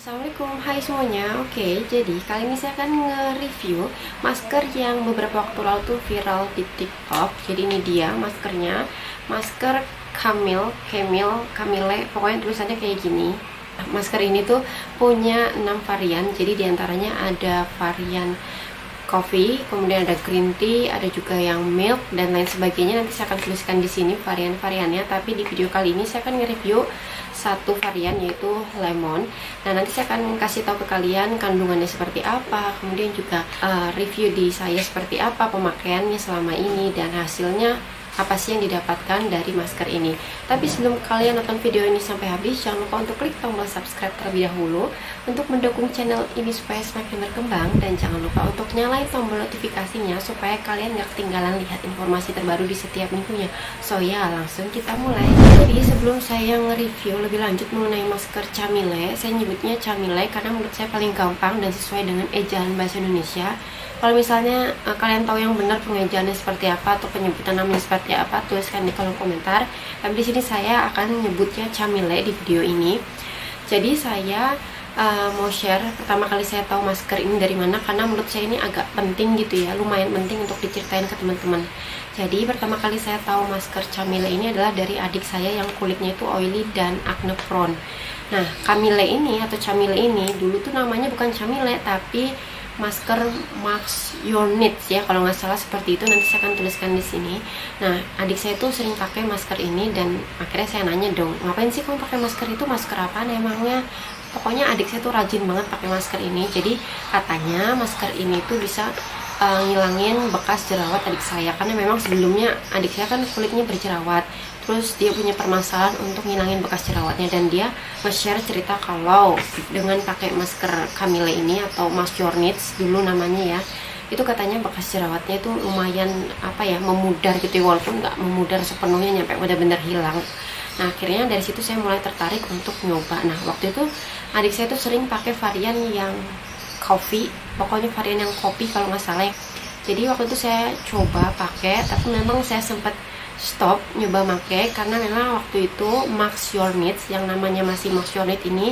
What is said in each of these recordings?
Assalamualaikum, hai semuanya. Oke, jadi kali ini saya akan nge-review masker yang beberapa waktu lalu tuh viral di TikTok. Jadi ini dia maskernya, masker Camille, pokoknya tulisannya kayak gini. Masker ini tuh punya 6 varian, jadi diantaranya ada varian coffee, kemudian ada green tea, ada juga yang milk dan lain sebagainya. Nanti saya akan tuliskan di sini varian-variannya. Tapi di video kali ini saya akan nge-review satu varian, yaitu lemon. Nah, nanti saya akan kasih tahu ke kalian kandungannya seperti apa, kemudian juga review di saya seperti apa pemakaiannya selama ini dan hasilnya apa sih yang didapatkan dari masker ini. Tapi sebelum kalian nonton video ini sampai habis, jangan lupa untuk klik tombol subscribe terlebih dahulu untuk mendukung channel ini supaya semakin berkembang, dan jangan lupa untuk nyalain tombol notifikasinya supaya kalian gak ketinggalan lihat informasi terbaru di setiap minggunya. So ya, langsung kita mulai. Jadi sebelum saya nge-review lebih lanjut mengenai masker Camille, saya nyebutnya Camille karena menurut saya paling gampang dan sesuai dengan ejaan bahasa Indonesia. Kalau misalnya kalian tahu yang benar pengejaannya seperti apa atau penyebutan namanya seperti apa, tuliskan di kolom komentar. Tapi di sini saya akan menyebutnya Camille di video ini. Jadi saya mau share pertama kali saya tahu masker ini dari mana, karena menurut saya ini agak penting gitu ya, lumayan penting untuk diceritain ke teman-teman. Jadi pertama kali saya tahu masker Camille ini adalah dari adik saya yang kulitnya itu oily dan acne prone. Nah, Camille ini atau Camille ini dulu tuh namanya bukan Camille tapi masker Max Your Needs ya, kalau nggak salah seperti itu. Nanti saya akan tuliskan di sini. Nah, adik saya tuh sering pakai masker ini dan akhirnya saya nanya dong, ngapain sih kamu pakai masker itu, masker apaan emangnya? Pokoknya adik saya tuh rajin banget pakai masker ini. Jadi katanya masker ini tuh bisa ngilangin bekas jerawat adik saya, karena memang sebelumnya adik saya kan kulitnya berjerawat. Terus dia punya permasalahan untuk ngilangin bekas jerawatnya, dan dia nge-share cerita kalau dengan pakai masker Camille ini atau Max Your Needs dulu namanya ya, itu katanya bekas jerawatnya itu lumayan memudar gitu ya, walaupun nggak memudar sepenuhnya nyampe benar-benar hilang. Nah, akhirnya dari situ saya mulai tertarik untuk nyoba. Nah, waktu itu adik saya tuh sering pakai varian yang coffee, pokoknya varian yang kopi kalau nggak salah ya. Jadi waktu itu saya coba pakai, tapi memang saya sempat stop nyoba make karena memang waktu itu Max Your Needs yang namanya masih Max Your Needs ini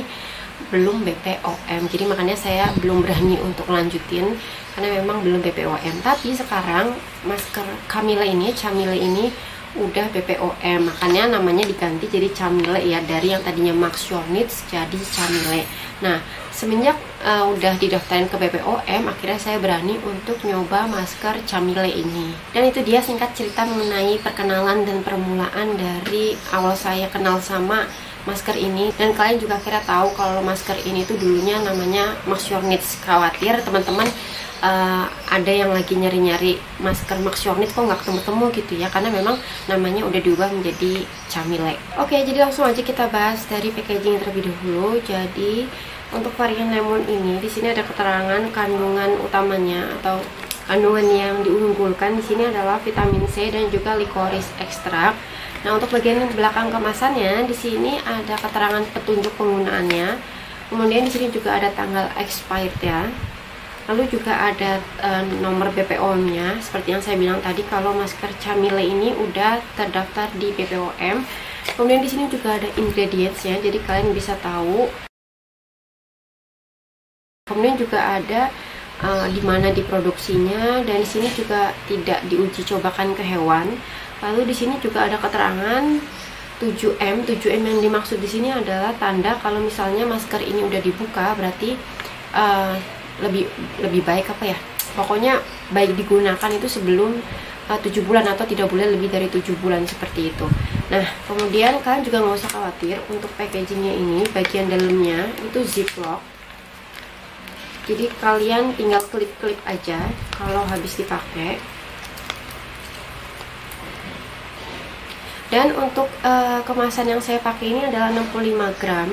belum BPOM, jadi makanya saya belum berani untuk lanjutin karena memang belum BPOM. Tapi sekarang masker Camille ini udah BPOM, makanya namanya diganti jadi Camille ya, dari yang tadinya Max Your Needs jadi Camille. Nah, semenjak udah didaftarin ke BPOM, akhirnya saya berani untuk nyoba masker Camille ini. Dan itu dia singkat cerita mengenai perkenalan dan permulaan dari awal saya kenal sama masker ini. Dan kalian juga akhirnya tahu kalau masker ini tuh dulunya namanya Max Your Needs. Khawatir teman-teman ada yang lagi nyari-nyari masker Max Your Needs kok nggak ketemu-temu gitu ya, karena memang namanya udah diubah menjadi Camille. Oke, jadi langsung aja kita bahas dari packaging terlebih dahulu. Jadi untuk varian lemon ini di sini ada keterangan kandungan utamanya atau kandungan yang diunggulkan di sini adalah vitamin C dan juga licorice extract. Nah, untuk bagian belakang kemasannya di sini ada keterangan petunjuk penggunaannya. Kemudian di sini juga ada tanggal expired ya. Lalu juga ada nomor BPOM-nya, seperti yang saya bilang tadi kalau masker Camille ini udah terdaftar di BPOM. Kemudian di sini juga ada ingredients-nya, jadi kalian bisa tahu. Kemudian juga ada di mana diproduksinya, dan di sini juga tidak diuji cobakan ke hewan. Lalu di sini juga ada keterangan 7M. 7M yang dimaksud di sini adalah tanda kalau misalnya masker ini udah dibuka, berarti lebih baik pokoknya baik digunakan itu sebelum 7 bulan atau tidak boleh lebih dari 7 bulan seperti itu. Nah, kemudian kalian juga nggak usah khawatir untuk packagingnya ini, bagian dalamnya itu ziplock. Jadi kalian tinggal klip-klip aja kalau habis dipakai. Dan untuk kemasan yang saya pakai ini adalah 65 gram.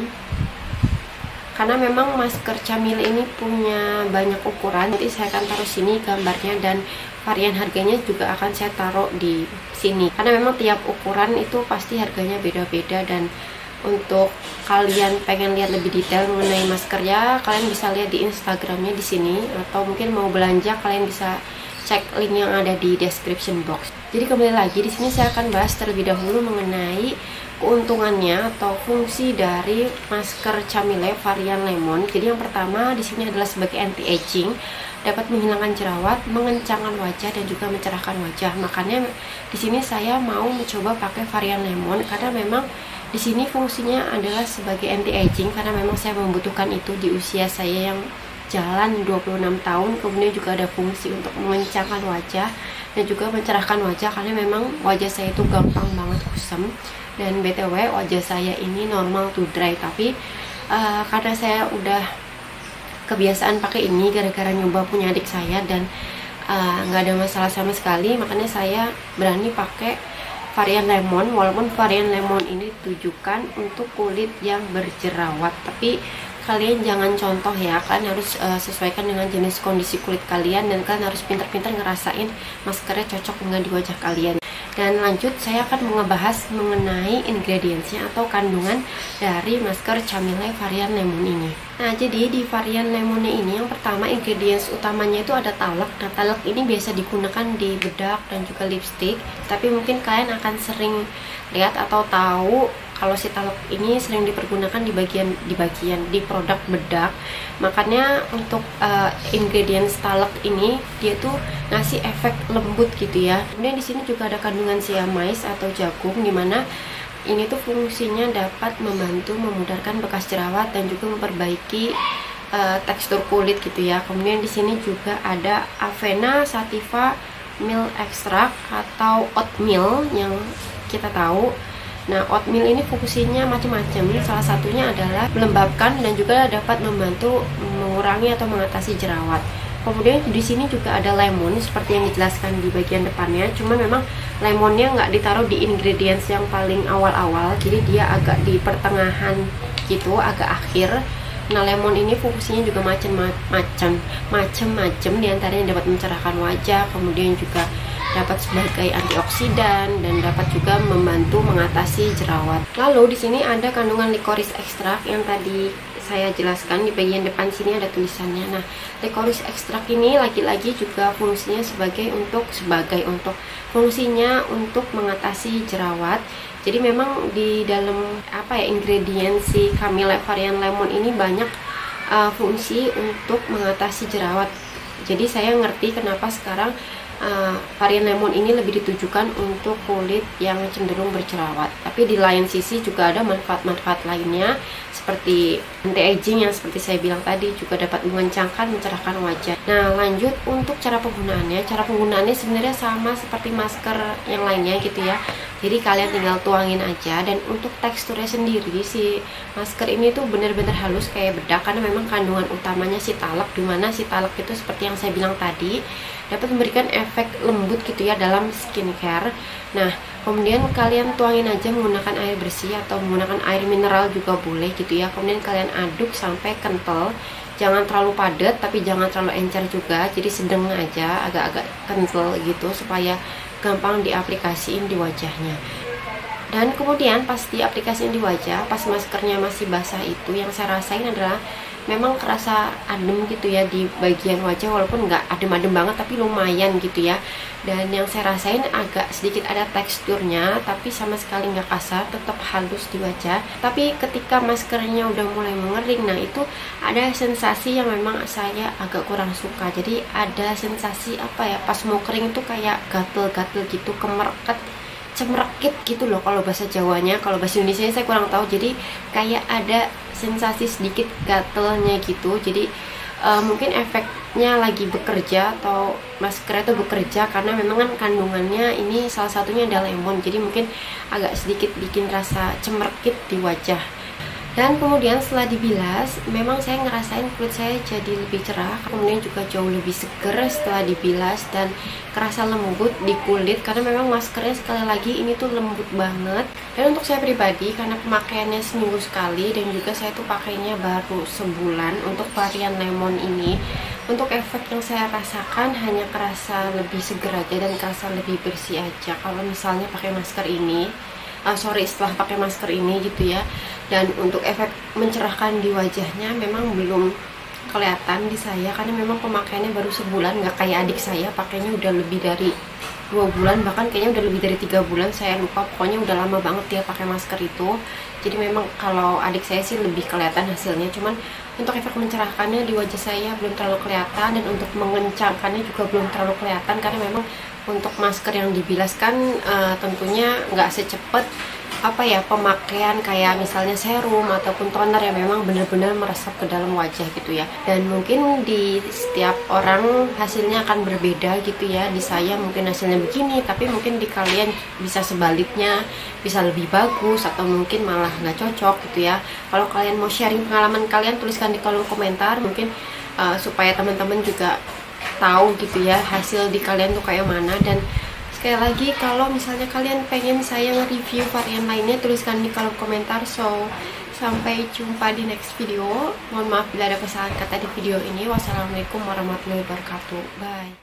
Karena memang masker Camille ini punya banyak ukuran, nanti saya akan taruh sini gambarnya, dan varian harganya juga akan saya taruh di sini. Karena memang tiap ukuran itu pasti harganya beda-beda, dan untuk kalian pengen lihat lebih detail mengenai maskernya, kalian bisa lihat di Instagramnya di sini, atau mungkin mau belanja kalian bisa cek link yang ada di description box. Jadi kembali lagi di sini saya akan bahas terlebih dahulu mengenai keuntungannya atau fungsi dari masker Chamile varian lemon. Jadi yang pertama di sini adalah sebagai anti aging, dapat menghilangkan jerawat, mengencangkan wajah dan juga mencerahkan wajah. Makanya di sini saya mau mencoba pakai varian lemon karena memang di sini fungsinya adalah sebagai anti aging karena memang saya membutuhkan itu di usia saya yang jalan 26 tahun. Kemudian juga ada fungsi untuk mengencangkan wajah dan juga mencerahkan wajah karena memang wajah saya itu gampang banget kusam. Dan BTW wajah saya ini normal to dry, tapi karena saya udah kebiasaan pakai ini gara-gara nyoba punya adik saya dan nggak ada masalah sama sekali, makanya saya berani pakai varian lemon. Walaupun varian lemon ini ditujukan untuk kulit yang berjerawat, tapi kalian jangan contoh ya, kalian harus sesuaikan dengan jenis kondisi kulit kalian dan kalian harus pintar-pintar ngerasain maskernya cocok dengan di wajah kalian. Dan lanjut saya akan ngebahas mengenai ingredientsnya atau kandungan dari masker Chamile varian lemon ini. Nah, jadi di varian lemonnya ini yang pertama ingredients utamanya itu ada talak. Nah, talak ini biasa digunakan di bedak dan juga lipstick, tapi mungkin kalian akan sering lihat atau tahu kalau si talak ini sering dipergunakan di produk bedak. Makanya untuk ingredients talak ini dia tuh ngasih efek lembut gitu ya. Kemudian di sini juga ada kandungan siamase atau jagung, dimana ini tuh fungsinya dapat membantu memudarkan bekas jerawat dan juga memperbaiki tekstur kulit gitu ya. Kemudian di sini juga ada avena sativa milk extract atau oatmeal yang kita tahu. Nah, oatmeal ini fungsinya macam-macam. Salah satunya adalah melembabkan dan juga dapat membantu mengurangi atau mengatasi jerawat. Kemudian di sini juga ada lemon seperti yang dijelaskan di bagian depannya. Cuma memang lemonnya nggak ditaruh di ingredients yang paling awal-awal, jadi dia agak di pertengahan gitu, agak akhir. Nah, lemon ini fungsinya juga macam-macam. Diantaranya dapat mencerahkan wajah, kemudian juga dapat sebagai antioksidan dan dapat juga membantu mengatasi jerawat. Lalu di sini ada kandungan licorice extract yang tadi saya jelaskan di bagian depan sini ada tulisannya. Nah, licorice extract ini lagi-lagi juga fungsinya fungsinya untuk mengatasi jerawat. Jadi memang di dalam ingredient si Chamile varian lemon ini banyak fungsi untuk mengatasi jerawat. Jadi saya ngerti kenapa sekarang varian lemon ini lebih ditujukan untuk kulit yang cenderung berjerawat. Tapi di lain sisi juga ada manfaat-manfaat lainnya seperti anti-aging yang seperti saya bilang tadi, juga dapat mengencangkan, mencerahkan wajah. Nah, lanjut untuk cara penggunaannya. Cara penggunaannya sebenarnya sama seperti masker yang lainnya gitu ya. Jadi kalian tinggal tuangin aja, dan untuk teksturnya sendiri si masker ini tuh bener-bener halus kayak bedak karena memang kandungan utamanya si talak, dimana si talak itu seperti yang saya bilang tadi dapat memberikan efek lembut gitu ya dalam skincare. Nah, kemudian kalian tuangin aja menggunakan air bersih atau menggunakan air mineral juga boleh gitu ya. Kemudian kalian aduk sampai kental, jangan terlalu padat tapi jangan terlalu encer juga, jadi sedang aja, agak-agak kental gitu supaya gampang diaplikasiin di wajahnya. Dan kemudian pas diaplikasiin di wajah, pas maskernya masih basah itu, yang saya rasain adalah memang kerasa adem gitu ya di bagian wajah, walaupun nggak adem-adem banget tapi lumayan gitu ya. Dan yang saya rasain agak sedikit ada teksturnya tapi sama sekali nggak kasar, tetap halus di wajah. Tapi ketika maskernya udah mulai mengering, nah itu ada sensasi yang memang saya agak kurang suka. Jadi ada sensasi pas mau kering itu kayak gatel-gatel gitu, cemrekit gitu loh kalau bahasa Jawanya. Kalau bahasa Indonesia saya kurang tahu, jadi kayak ada sensasi sedikit gatelnya gitu. Jadi mungkin efeknya lagi bekerja atau maskernya itu bekerja karena memang kan kandungannya ini salah satunya adalah lemon, jadi mungkin agak sedikit bikin rasa cemrekit di wajah. Dan kemudian setelah dibilas, memang saya ngerasain kulit saya jadi lebih cerah, kemudian juga jauh lebih seger setelah dibilas dan kerasa lembut di kulit karena memang maskernya sekali lagi ini tuh lembut banget. Dan untuk saya pribadi, karena pemakaiannya seminggu sekali dan juga saya tuh pakainya baru sebulan untuk varian lemon ini, untuk efek yang saya rasakan hanya kerasa lebih seger aja dan kerasa lebih bersih aja kalau misalnya pakai masker ini. Setelah pakai masker ini gitu ya. Dan untuk efek mencerahkan di wajahnya memang belum kelihatan di saya karena memang pemakaiannya baru sebulan, nggak kayak adik saya pakainya udah lebih dari 2 bulan, bahkan kayaknya udah lebih dari 3 bulan, saya lupa, pokoknya udah lama banget dia pakai masker itu. Jadi memang kalau adik saya sih lebih kelihatan hasilnya, cuman untuk efek mencerahkannya di wajah saya belum terlalu kelihatan, dan untuk mengencangkannya juga belum terlalu kelihatan, karena memang untuk masker yang dibilaskan tentunya nggak secepat pemakaian kayak misalnya serum ataupun toner yang memang benar-benar meresap ke dalam wajah gitu ya. Dan mungkin di setiap orang hasilnya akan berbeda gitu ya. Di saya mungkin hasilnya begini, tapi mungkin di kalian bisa sebaliknya, bisa lebih bagus atau mungkin malah nggak cocok gitu ya. Kalau kalian mau sharing pengalaman kalian, tuliskan di kolom komentar, mungkin supaya teman-teman juga tahu gitu ya hasil di kalian tuh kayak mana. Dan sekali lagi, kalau misalnya kalian pengen saya nge-review varian lainnya, tuliskan di kolom komentar. So, sampai jumpa di next video. Mohon maaf bila ada kesalahan kata di video ini. Wassalamualaikum warahmatullahi wabarakatuh. Bye.